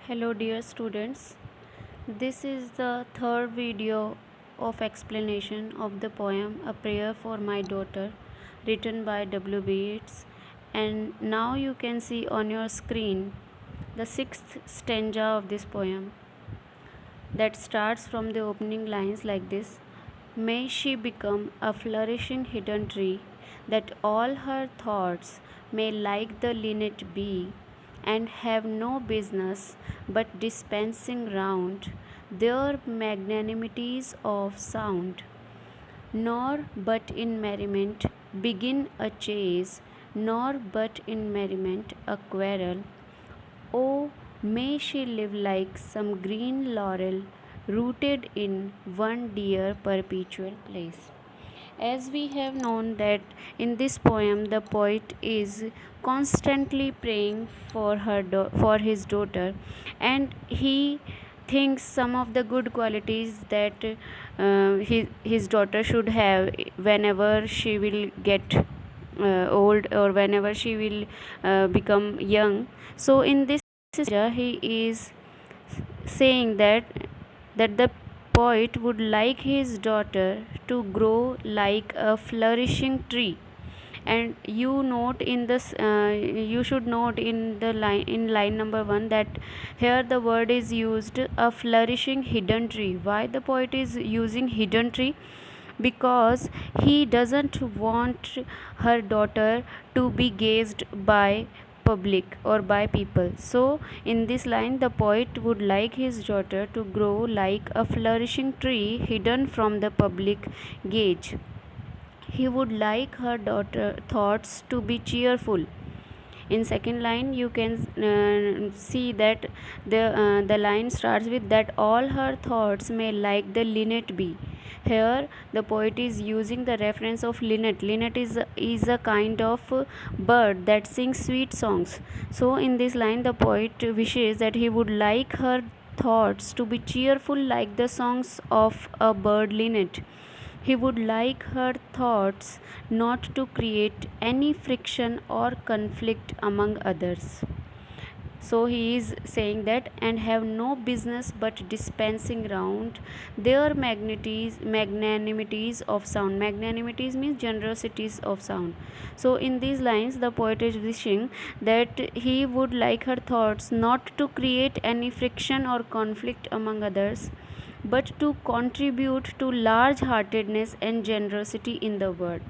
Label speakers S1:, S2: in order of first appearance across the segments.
S1: Hello dear students, this is the third video of explanation of the poem A Prayer for My Daughter written by W.B. Yeats, and now you can see on your screen the sixth stanza of this poem that starts from the opening lines like this. May she become a flourishing hidden tree, that all her thoughts may like the linnet be, and have no business but dispensing round their magnanimities of sound, nor but in merriment begin a chase, nor but in merriment a quarrel. Oh, may she live like some green laurel rooted in one dear perpetual place. As we have known that in this poem the poet is constantly praying for for his daughter, and he thinks some of the good qualities that his daughter should have whenever she will get old, or whenever she will become young. So in this he is saying that the poet would like his daughter to grow like a flourishing tree. And you note in this you should note in the line number 1 that here the word is used, a flourishing hidden tree. Why the poet is using hidden tree? Because he doesn't want her daughter to be gazed by public or by people. So in this line the poet would like his daughter to grow like a flourishing tree hidden from the public gaze. He would like her daughter thoughts to be cheerful. In second line you can see that the line starts with that all her thoughts may like the linnet be. Here the poet is using the reference of linnet. Linnet is a kind of bird that sings sweet songs. So in this line the poet wishes that he would like her thoughts to be cheerful like the songs of a bird linnet. He would like her thoughts not to create any friction or conflict among others. So he is saying that, and have no business but dispensing round their magnanimities of sound. Magnanimities means generosities of sound. So in these lines the poet is wishing that he would like her thoughts not to create any friction or conflict among others, but to contribute to large heartedness and generosity in the world.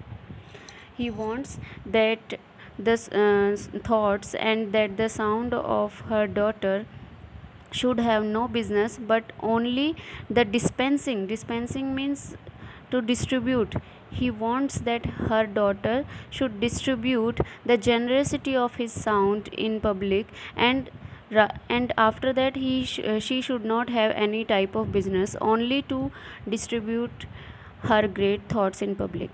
S1: He wants that the thoughts and that the sound of her daughter should have no business but only the dispensing. Dispensing means to distribute. He wants that her daughter should distribute the generosity of his sound in public, and after that she should not have any type of business, only to distribute her great thoughts in public.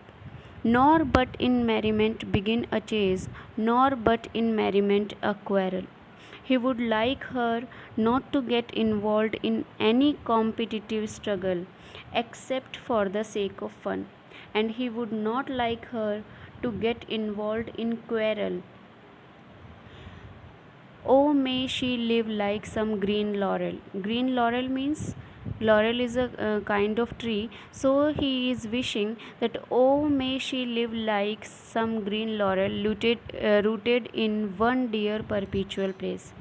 S1: Nor but in merriment begin a chase, nor but in merriment a quarrel. He would like her not to get involved in any competitive struggle except for the sake of fun, and he would not like her to get involved in quarrel. Oh, may she live like some green laurel. Green laurel means laurel is a kind of tree. So he is wishing that oh, may she live like some green laurel rooted in one dear perpetual place.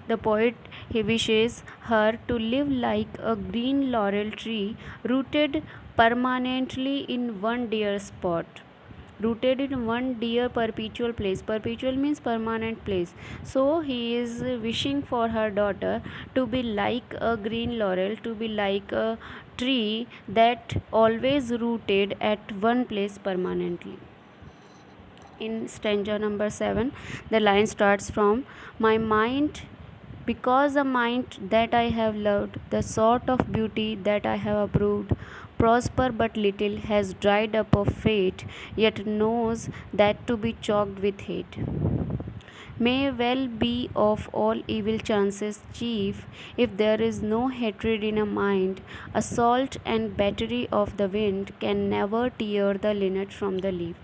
S1: The poet he wishes her to live like a green laurel tree rooted permanently in one dear spot, rooted in one dear perpetual place. Perpetual means permanent place. So he is wishing for her daughter to be like a green laurel, to be like a tree that always rooted at one place permanently. In stanza number 7 the line starts from, my mind, because the mind that I have loved, the sort of beauty that I have approved, prosper but little, has dried up of fate, yet knows that to be choked with hate. May well be of all evil chances chief, if there is no hatred in a mind, assault and battery of the wind can never tear the linnet from the leaf.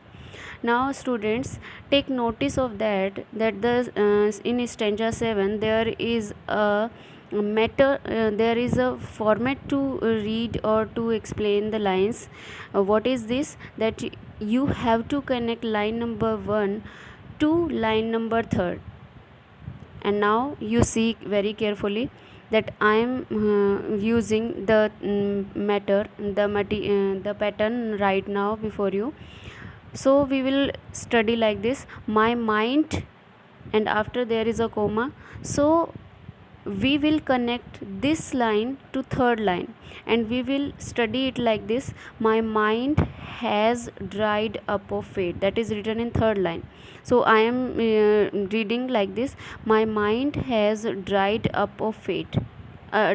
S1: Now students, take notice of that the in stanza 7 there is a matter, there is a format to read or to explain the lines. What is this? That you have to connect line number 1 to line number 3. And now you see very carefully that I am using the matter, the pattern right now before you. So we will study like this: my mind, and after there is a comma. So we will connect this line to third line, and we will study it like this: my mind has dried up of fate. That is written in third line. So I am reading like this: my mind has dried up of fate,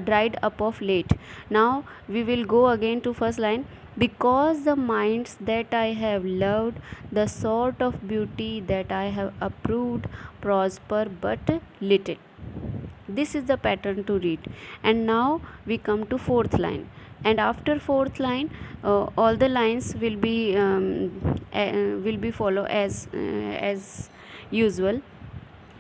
S1: dried up of late. Now we will go again to first line: because the minds that I have loved, the sort of beauty that I have approved, prosper but little. This is the pattern to read. And now we come to fourth line, and after fourth line, all the lines will be follow as usual.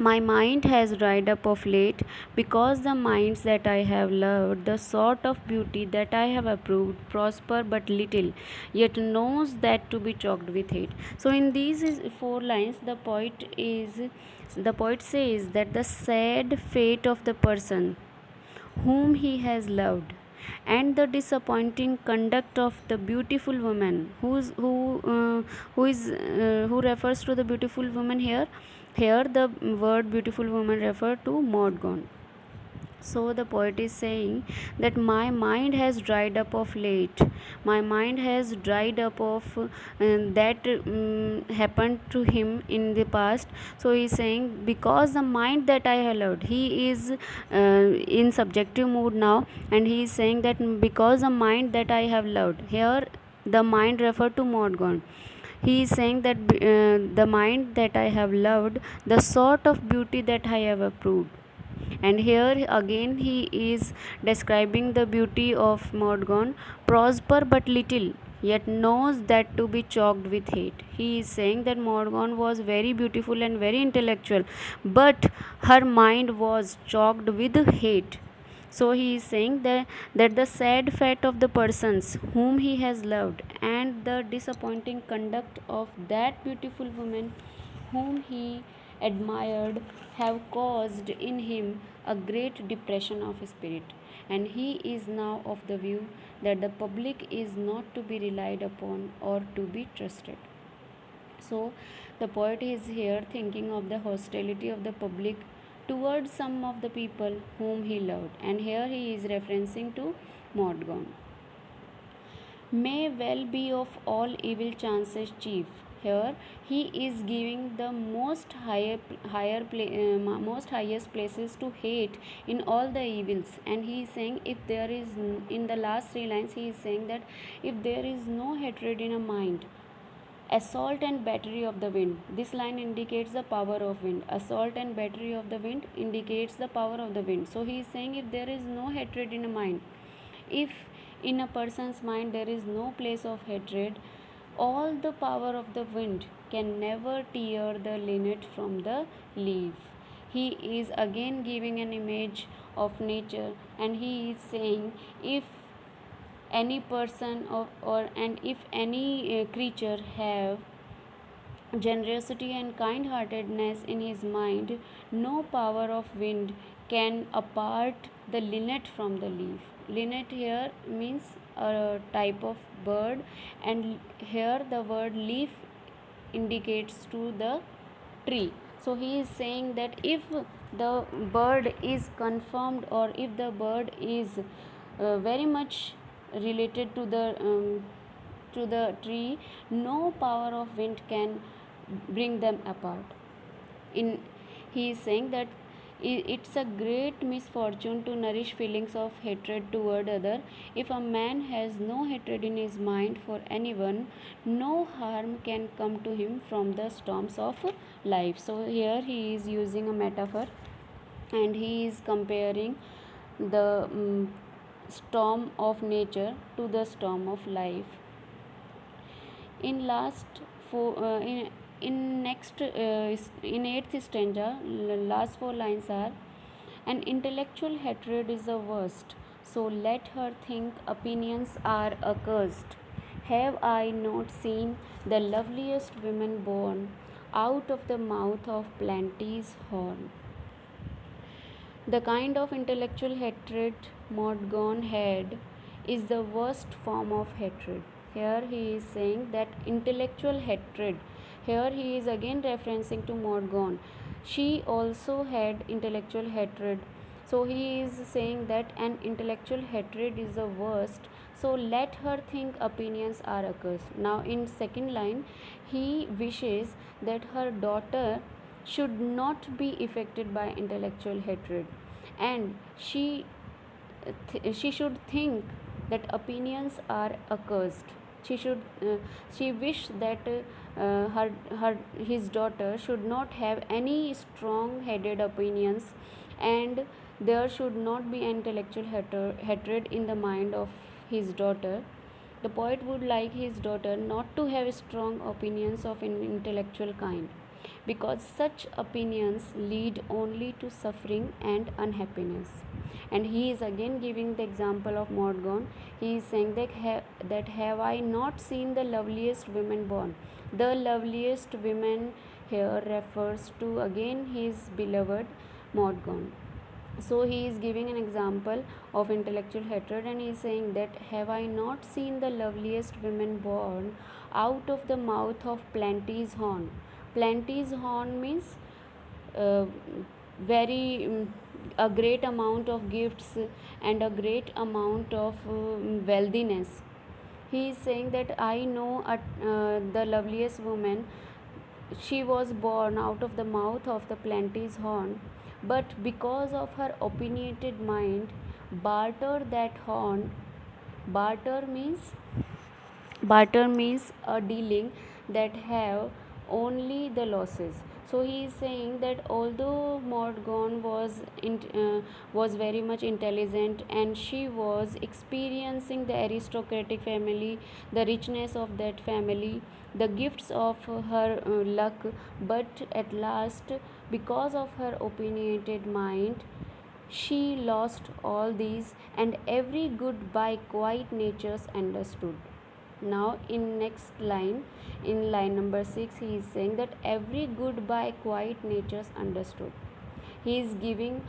S1: My mind has dried up of late, because the minds that I have loved, the sort of beauty that I have approved, prosper but little, yet knows that to be choked with hate. So in these four lines, the poet says that the sad fate of the person whom he has loved, and the disappointing conduct of the beautiful woman who refers to the beautiful woman here the word beautiful woman refer to Maud Gonne. So the poet is saying that my mind has dried up of late, my mind has dried up of that happened to him in the past. So he is saying, because the mind that I have loved, he is in subjective mood now, and he is saying that because the mind that I have loved, here the mind refer to Maud Gonne. He is saying that the mind that I have loved, the sort of beauty that I have approved. And here again he is describing the beauty of Maud Gonne: prosper but little, yet knows that to be choked with hate. He is saying that Maud Gonne was very beautiful and very intellectual, but her mind was choked with hate. So he is saying that the sad fate of the persons whom he has loved, and the disappointing conduct of that beautiful woman whom he admired, have caused in him a great depression of spirit. And he is now of the view that the public is not to be relied upon or to be trusted. So the poet is here thinking of the hostility of the public towards some of the people whom he loved, and here he is referencing to Maud Gonne. May well be of all evil chances chief. Here he is giving the most highest places to hate in all the evils. And he is saying, if there is, in the last three lines he is saying that if there is no hatred in a mind, assault and battery of the wind. This line indicates the power of wind. Assault and battery of the wind indicates the power of the wind. So he is saying, if there is no hatred in a mind, if in a person's mind there is no place of hatred, all the power of the wind can never tear the linnet from the leaf. He is again giving an image of nature, and he is saying, if any person or and if any creature have generosity and kind-heartedness in his mind, no power of wind can apart the linnet from the leaf. Linnet here means a type of bird, and here the word leaf indicates to the tree. So he is saying that if the bird is confirmed, or if the bird is very much related to the tree, no power of wind can bring them apart. In he is saying that it's a great misfortune to nourish feelings of hatred toward other. If a man has no hatred in his mind for anyone, no harm can come to him from the storms of life. So here he is using a metaphor, and he is comparing the storm of nature to the storm of life. In last four in next in eighth stanza, last four lines are: An intellectual hatred is the worst, so let her think opinions are accursed. Have I not seen the loveliest women born out of the mouth of plenty's horn? The kind of intellectual hatred Mordaunt had is the worst form of hatred. Here he is saying that intellectual hatred. Here he is again referencing to Mordaunt. She also had intellectual hatred. So he is saying that an intellectual hatred is the worst. So let her think opinions are accursed. Now in second line, he wishes that her daughter should not be affected by intellectual hatred, and she should think that opinions are accursed. She wish that his daughter should not have any strong headed opinions, and there should not be intellectual hatred in the mind of his daughter. The poet would like his daughter not to have strong opinions of an intellectual kind, because such opinions lead only to suffering and unhappiness. And he is again giving the example of Mordaunt. He is saying that have I not seen the loveliest women born? The loveliest women here refers to again his beloved Mordaunt. So he is giving an example of intellectual hatred, and he is saying that have I not seen the loveliest women born out of the mouth of plenty's horn? Plenty's horn means uh, very a great amount of gifts and a great amount of wealthiness. He is saying that I know the loveliest woman. She was born out of the mouth of the plenty's horn, but because of her opinionated mind, barter that horn. Barter means a dealing that have only the losses. So he is saying that although Mordaunt was very much intelligent, and she was experiencing the aristocratic family, the richness of that family, the gifts of her luck, but at last, because of her opinionated mind, she lost all these, and every good by quiet natures understood. Now in next line, in line number 6, he is saying that every good by quiet natures understood. He is giving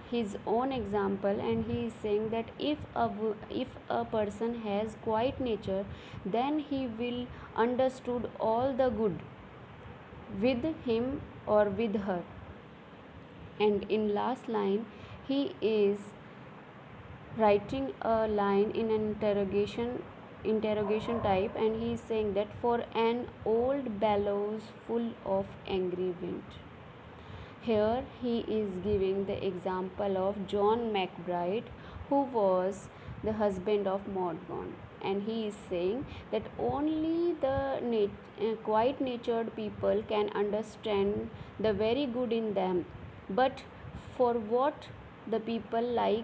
S1: his own example, and he is saying that if a person has quiet nature, then he will understood all the good with him or with her. And in last line, he is writing a line in an interrogation type, and he is saying that for an old bellows full of angry wind. Here he is giving the example of John McBride, who was the husband of Mordaunt, and he is saying that only the quiet natured people can understand the very good in them. But for what the people like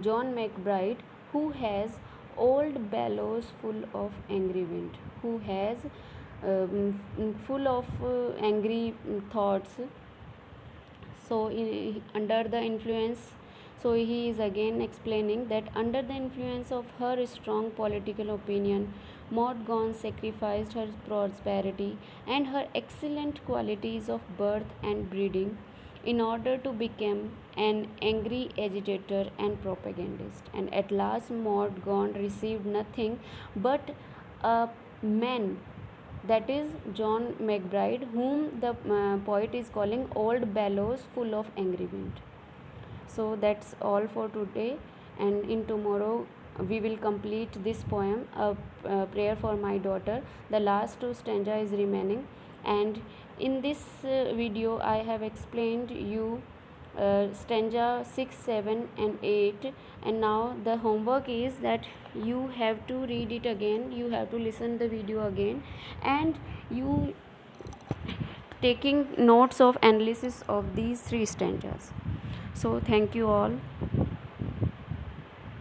S1: John McBride, who has old bellows full of angry wind, who has full of angry thoughts. So under the influence, so he is again explaining that under the influence of her strong political opinion, Mordaunt sacrificed her prosperity and her excellent qualities of birth and breeding in order to become an angry agitator and propagandist. And at last, Mordaunt received nothing but a man, that is John McBride, whom the poet is calling old bellows full of angry wind. So that's all for today, and in tomorrow we will complete this poem, a prayer for my daughter. The last two stanza is remaining, and in this video I have explained you stanza 6, 7 and 8, and now the homework is that you have to read it again, you have to listen the video again, and you taking notes of analysis of these three stanzas. So thank you all.